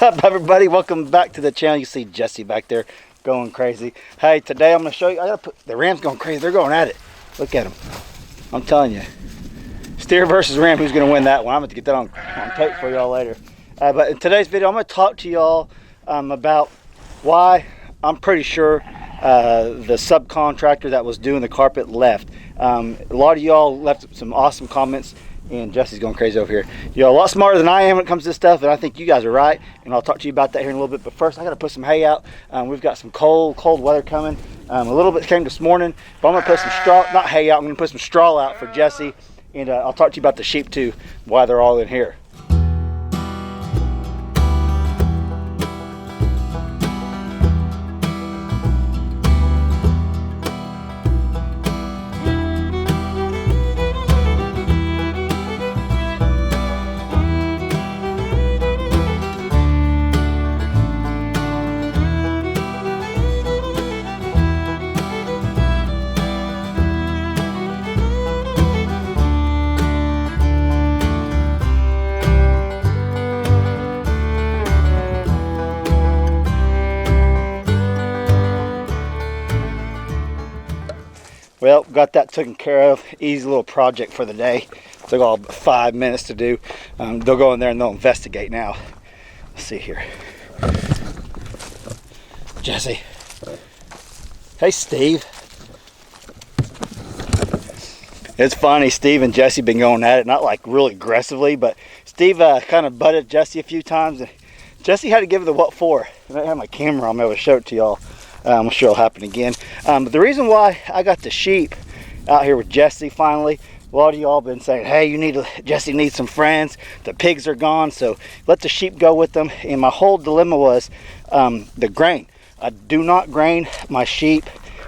up, everybody? Welcome back to the channel. You see Jesse back there going crazy. Hey, today I'm going to show you. I gotta put the Rams going crazy. They're going at it. Look at them. I'm telling you, steer versus ram. Who's going to win that one? I'm going to get that on tape for y'all later. But in today's video, I'm going to talk to y'all about why I'm pretty sure the subcontractor that was doing the carpet left. A lot of y'all left some awesome comments. And Jesse's going crazy over here. You're a lot smarter than I am when it comes to this stuff, and I think you guys are right. And I'll talk to you about that here in a little bit. But first, I got to put some hay out. We've got some cold weather coming. A little bit came this morning, but I'm going to put some straw, not hay out. I'm going to put some straw out for Jesse, and I'll talk to you about the sheep too, why they're all in here. Well, got that taken care of. Easy little project for the day. Took all 5 minutes to do. They'll go in there and they'll investigate now. Let's see here. Jesse. Hey, Steve. It's funny, Steve and Jesse been going at it, not like really aggressively, but Steve kind of butted Jesse a few times. And Jesse had to give it the what for. I don't have my camera on, I'm able to show it to y'all. I'm sure it'll happen again. But the reason why I got the sheep out here with Jesse finally, a lot of y'all been saying, hey, Jesse needs some friends. The pigs are gone, so let the sheep go with them. And my whole dilemma was the grain. I do not grain my sheep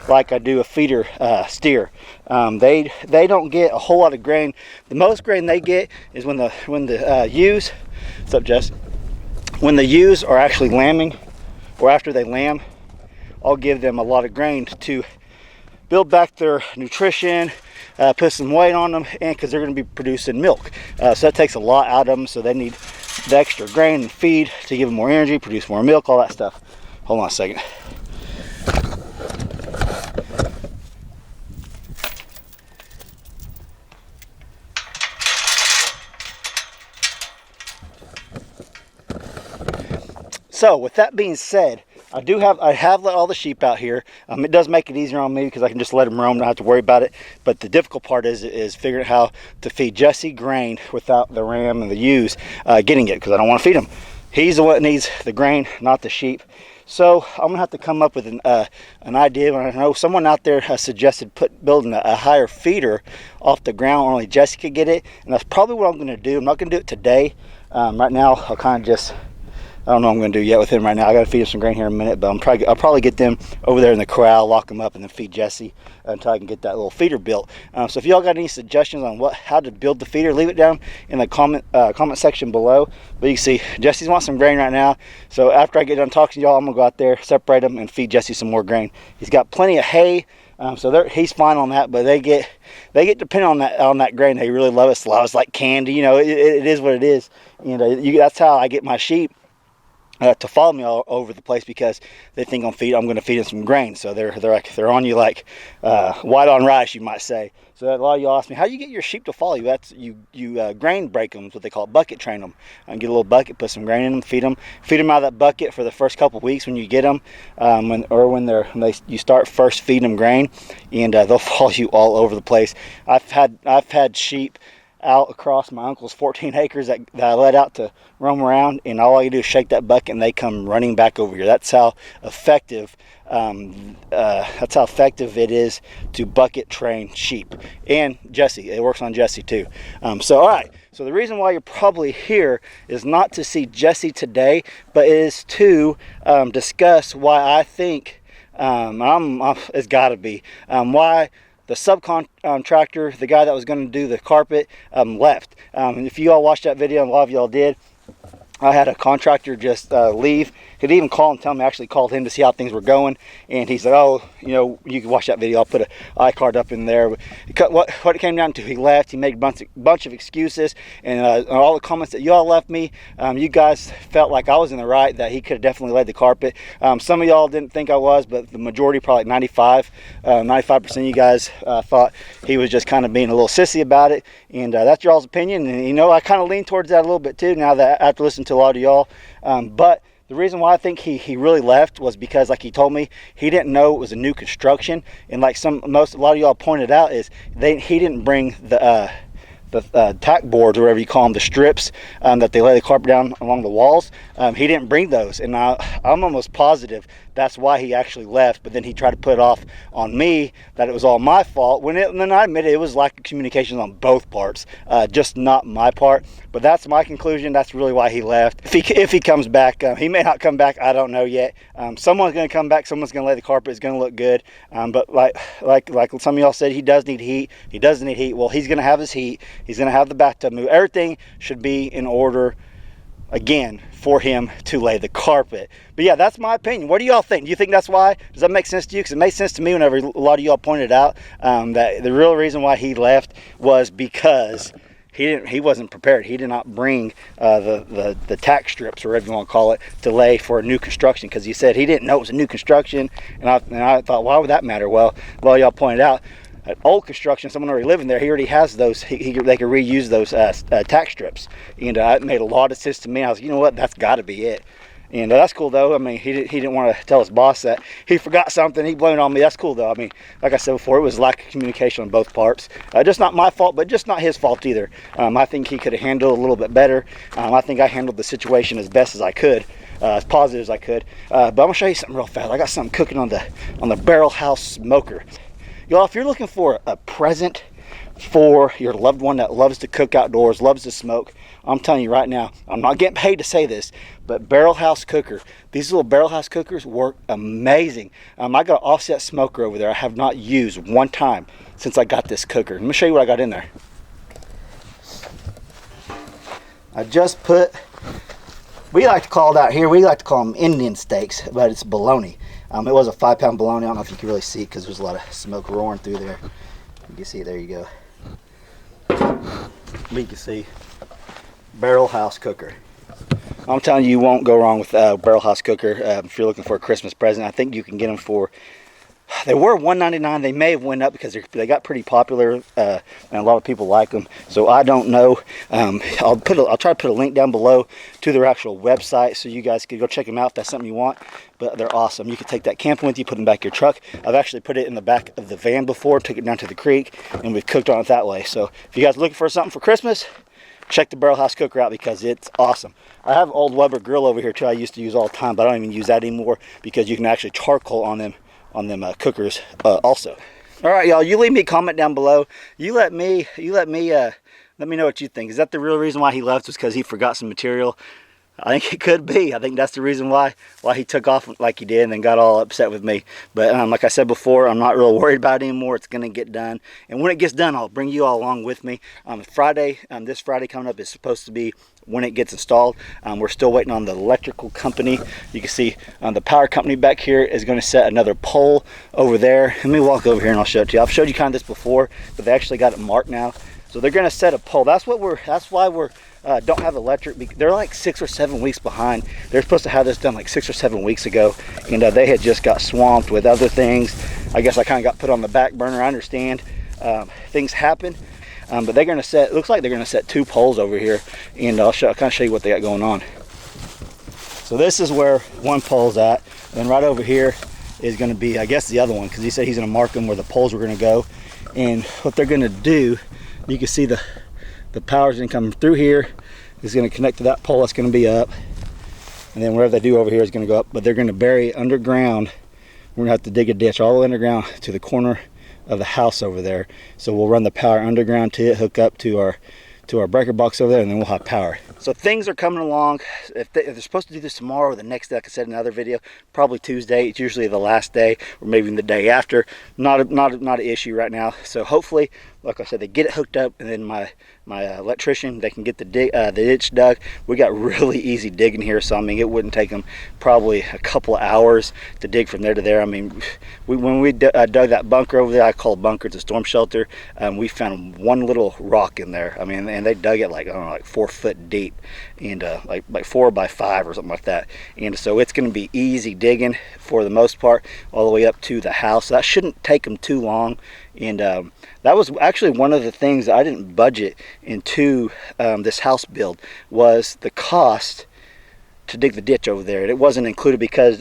like I do a feeder steer. They don't get a whole lot of grain. The most grain they get is when the ewes, what's up, Jess? When the ewes are actually lambing, or after they lamb, I'll give them a lot of grain to build back their nutrition, put some weight on them, and because they're going to be producing milk. So that takes a lot out of them, so they need the extra grain and feed to give them more energy, produce more milk, all that stuff. Hold on a second. So with that being said, I have let all the sheep out here. It does make it easier on me because I can just let them roam, not have to worry about it. But the difficult part is figuring out how to feed Jesse grain without the ram and the ewes getting it, because I don't want to feed him. He's the one that needs the grain, not the sheep. So I'm gonna have to come up with an idea. I know someone out there has suggested building a higher feeder off the ground where only Jesse could get it, and that's probably what I'm gonna do. I'm not gonna do it today. Right now, I'll kind of just, I don't know what I'm going to do yet with him right now. I got to feed him some grain here in a minute, but I'll probably get them over there in the corral, lock them up, and then feed Jesse until I can get that little feeder built. So if y'all got any suggestions on how to build the feeder, leave it down in the comment section below. But you can see Jesse's wants some grain right now. So after I get done talking to y'all, I'm going to go out there, separate them, and feed Jesse some more grain. He's got plenty of hay, so he's fine on that. But they get dependent on that grain. They really love it. It's like candy, you know. It is what it is. And that's how I get my sheep to follow me all over the place, because they think I'm going to feed them some grain. So they're on you like white on rice, you might say. So a lot of y'all ask me, how do you get your sheep to follow you? That's you grain break them, what they call bucket train them. Get a little bucket, put some grain in them, feed them out of that bucket for the first couple of weeks when you get them, when you start first feeding them grain, and they'll follow you all over the place. I've had sheep out across my uncle's 14 acres that I let out to roam around, and all I do is shake that bucket and they come running back over here. That's how effective it is to bucket train sheep. And Jesse, it works on Jesse too. So all right, so the reason why you're probably here is not to see Jesse today, but is to discuss why I think it's got to be why the subcontractor, the guy that was going to do the carpet, left. And if you all watched that video, and a lot of y'all did, I had a contractor just leave. Could even call and tell me. I actually called him to see how things were going, and he's like, "Oh, you know, you can watch that video. I'll put an iCard up in there." What it came down to, he left. He made a bunch of excuses, and all the comments that y'all left me, you guys felt like I was in the right, that he could have definitely laid the carpet. Some of y'all didn't think I was, but the majority, probably like 95% of you guys thought he was just kind of being a little sissy about it, and that's y'all's opinion. And you know, I kind of lean towards that a little bit too now that after listening to a lot of y'all. But the reason why I think he really left was because, like he told me, he didn't know it was a new construction, and like a lot of y'all pointed out, is he didn't bring the tack boards, or whatever you call them, the strips that they lay the carpet down along the walls. He didn't bring those, and I'm almost positive that's why he actually left. But then he tried to put it off on me that it was all my fault, and then I admit it was lack of communication on both parts, just not my part. But that's my conclusion. That's really why he left. If he comes back, he may not come back, I don't know yet. Someone's going to come back, someone's going to lay the carpet, it's going to look good. But like some of y'all said, he does need heat. He does need heat. Well, he's going to have his heat. He's going to have the bathtub move. Everything should be in order, again, for him to lay the carpet. But yeah, that's my opinion. What do y'all think? Do you think that's why? Does that make sense to you? Because it made sense to me whenever a lot of y'all pointed out that the real reason why he left was because he wasn't prepared. He did not bring the tack strips, or whatever you want to call it, to lay for a new construction, because he said he didn't know it was a new construction. And I thought, why would that matter? Well, y'all pointed out, at old construction, someone already living there, he already has those. They could reuse those tack strips, and it made a lot of sense to me. I was, you know what, that's got to be it. And that's cool though. I mean, he didn't want to tell his boss that he forgot something. He blamed it on me. That's cool though. I mean, like I said before, it was lack of communication on both parts. Just not my fault, but just not his fault either. I think he could have handled it a little bit better. I think I handled the situation as best as I could, as positive as I could. But I'm gonna show you something real fast. I got something cooking on the Barrel House smoker. Y'all, if you're looking for a present for your loved one that loves to cook outdoors, loves to smoke, I'm telling you right now, I'm not getting paid to say this, but Barrel House cooker, these little Barrel House cookers work amazing. I got an offset smoker over there I have not used one time since I got this cooker. Let me show you what I got in there. I just put, we like to call it out here, we like to call them Indian steaks, but it's bologna. It was a 5-pound bologna. I don't know if you can really see it because there's a lot of smoke roaring through there. You can see it, there you go. But you can see Barrel House cooker. I'm telling you, you won't go wrong with Barrel House cooker. If you're looking for a Christmas present, I think you can get them for, they were $1.99. They may have went up because they got pretty popular, and a lot of people like them. So I don't know. I'll try to put a link down below to their actual website so you guys can go check them out if that's something you want. But they're awesome. You can take that camping with you, put them back in your truck. I've actually put it in the back of the van before, took it down to the creek, and we've cooked on it that way. So if you guys are looking for something for Christmas, check the Barrel House cooker out because it's awesome. I have an old Weber grill over here too I used to use all the time, but I don't even use that anymore because you can actually charcoal on them cookers also. All right, y'all, you leave me a comment down below. You let me know what you think. Is that the real reason why he left, was because he forgot some material? I think it could be. I think that's the reason why he took off like he did and then got all upset with me. But like I said before, I'm not real worried about it anymore. It's going to get done. And when it gets done, I'll bring you all along with me. Friday, this Friday coming up is supposed to be when it gets installed. We're still waiting on the electrical company. You can see the power company back here is going to set another pole over there. Let me walk over here and I'll show it to you. I've showed you kind of this before, but they actually got it marked now. So they're going to set a pole. That's why we're don't have electric. They're like 6 or 7 weeks behind. They're supposed to have this done like 6 or 7 weeks ago, and they had just got swamped with other things. I guess I kind of got put on the back burner. I understand things happen, but they're going to set. It looks like they're going to set 2 poles over here, and I'll kind of show you what they got going on. So this is where one pole's at, and right over here is going to be, I guess, the other one, because he said he's going to mark them where the poles were going to go. And what they're going to do, you can see the power's going to come through here. It's going to connect to that pole that's going to be up, and then whatever they do over here is going to go up. But they're going to bury it underground. We're going to have to dig a ditch all the way underground to the corner of the house over there. So we'll run the power underground to it, hook up to our breaker box over there, and then we'll have power. So things are coming along. If they're supposed to do this tomorrow or the next day, like I said in another video, probably Tuesday. It's usually the last day or maybe the day after. Not an issue right now. So hopefully like I said, they get it hooked up, and then my electrician, they can get the ditch dug. We got really easy digging here, so I mean it wouldn't take them probably a couple of hours to dig from there to there. I mean, when we dug that bunker over there, I call it bunker, it's a storm shelter. We found one little rock in there. I mean, and they dug it like, I don't know, like 4 foot deep, and like 4 by 5 or something like that. And so it's going to be easy digging for the most part, all the way up to the house. So that shouldn't take them too long. And that was actually one of the things that I didn't budget into this house build, was the cost to dig the ditch over there. It wasn't included because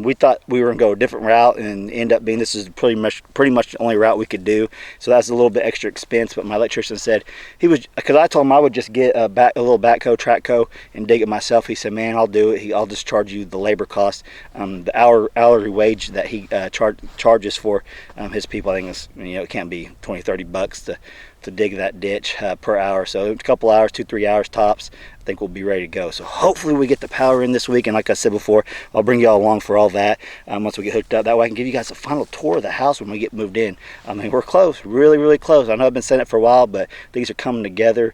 we thought we were going to go a different route, and end up being this is pretty much the only route we could do. So that's a little bit extra expense. But my electrician said because I told him I would just get a little backhoe, trackhoe, and dig it myself. He said, man, I'll do it. I'll just charge you the labor cost, the hourly wage that he charges for his people. I think it's, it can't be $20-$30 to dig that ditch per hour. So a couple hours, 2-3 hours tops, I think we'll be ready to go. So hopefully we get the power in this week, and like I said before, I'll bring y'all along for all that once we get hooked up. That way I can give you guys a final tour of the house when we get moved in. I mean, we're close, really, really close. I know I've been saying it for a while, but things are coming together.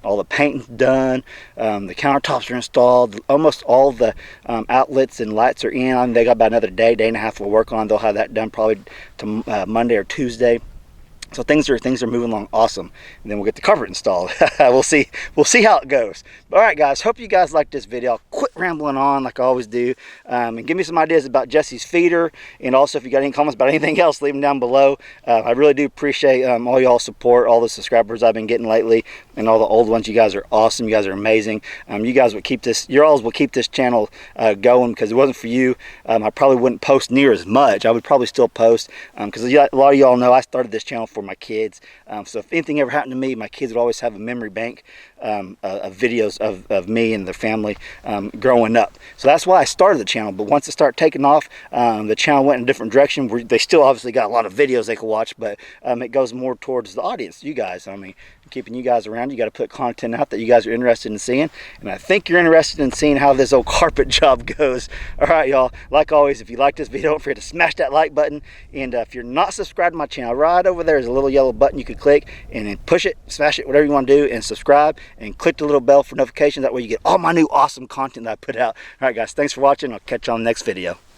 All the painting's done, the countertops are installed, almost all the outlets and lights are in. I mean, they got about another day and a half of work on. They'll have that done probably to Monday or Tuesday. So things are moving along awesome, and then we'll get the carpet installed. We'll see how it goes. All right, guys, hope you guys liked this video. I'll quit rambling on like I always do, and give me some ideas about Jesse's feeder, and also if you got any comments about anything else, leave them down below. I really do appreciate all y'all support, all the subscribers I've been getting lately, and all the old ones. You guys are awesome. You guys are amazing. You guys will keep this. You all will keep this channel going, because if it wasn't for you, I probably wouldn't post near as much. I would probably still post, because a lot of y'all know I started this channel for my kids. So if anything ever happened to me, my kids would always have a memory bank of videos of me and their family growing up. So that's why I started the channel. But once it started taking off, the channel went in a different direction. They still obviously got a lot of videos they could watch, but it goes more towards the audience, you guys. I mean, keeping you guys around, you got to put content out that you guys are interested in seeing, and I think you're interested in seeing how this old carpet job goes. All right, y'all, like always, if you like this video, don't forget to smash that like button, and if you're not subscribed to my channel, right over there is a little yellow button you could click, and then push it, smash it, whatever you want to do, and subscribe, and click the little bell for notifications. That way you get all my new awesome content that I put out. All right, guys, thanks for watching. I'll catch you on the next video.